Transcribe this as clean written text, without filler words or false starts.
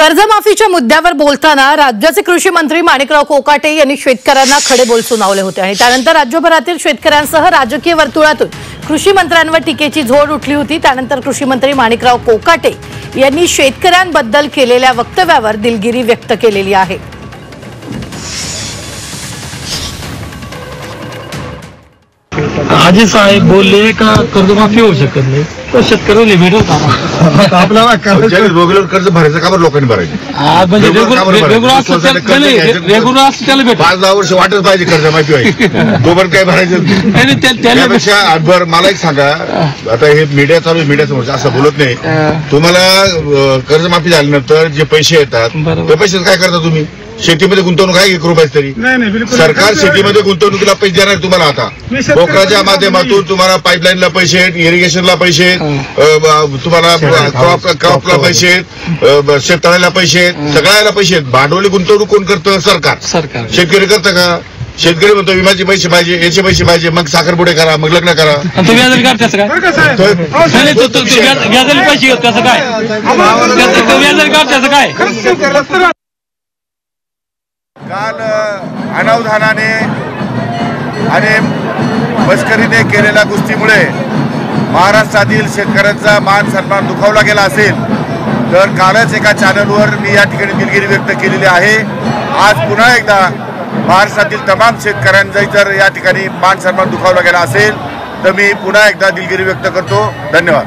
कर्जमाफीच्या मुद्द्यावर बोलताना राज्याचे कृषी मंत्री माणिकराव कोकाटे यांनी शेतकऱ्यांना खडेबोल सुनावले होते आणि त्यानंतर राज्यभरातील शेतकऱ्यांसह राजकीय वर्तुळातून कृषी मंत्र्यांवर टीकेची झोड उठली होती। त्यानंतर कृषी मंत्री माणिकराव कोकाटे यांनी शेतकऱ्यांबद्दल केलेल्या वक्तव्यावर दिलगिरी व्यक्त केलेली आहे। आजी साहेब बोलले का कर्जमाफी होऊ शकत नाही, तो शेतकऱ्याला भेटत आपल्याला रेग्युलर कर्ज भरायचं का बरं लोकांनी भरायचं? म्हणजे रेग्युलर त्याला भेट 5-10 वर्ष वाटच पाहिजे कर्जमाफी व्हायची, तोपर्यंत काय भरायचं त्यापेक्षा बरं मला एक सांगा, आता हे मीडिया चालू आहे, मीडिया समोर असं बोलत नाही, तुम्हाला कर्जमाफी झाल्यानंतर जे पैसे येतात ते पैसे काय करता तुम्ही? शेतीमध्ये गुंतवणूक आहे 1 रुपयाच तरी? सरकार शेतीमध्ये गुंतवणुकीला पैसे देणार तुम्हाला। आता पोखराच्या माध्यमातून तुम्हाला पाईपलाईनला पैसे आहेत, इरिगेशनला पैसे आहेत, तुम्हाला क्रॉपला पैसे आहेत, शेततळ्याला पैसे आहेत, सगळ्याला पैसे आहेत। भांडवली गुंतवणूक कोण करतं? सरकार। शेतकरी करतं का? शेतकरी म्हणतो विम्याचे पैसे पाहिजे, याचे पैसे पाहिजे, मग साखरपुडे करा, मग लग्न करा। काल अनावधानाने आणि मस्करीने केलेल्या गोष्टीमुळे महाराष्ट्रातील शेतकऱ्यांचा मान सन्मान दुखावला गेला असेल तर कालच एका चॅनलवर मी या ठिकाणी दिलगिरी व्यक्त केलेली आहे। आज पुन्हा एकदा महाराष्ट्रातील तमाम शेतकऱ्यांचा जर या ठिकाणी मान सन्मान दुखावला गेला असेल तर मी पुन्हा एकदा दिलगिरी व्यक्त करतो। धन्यवाद।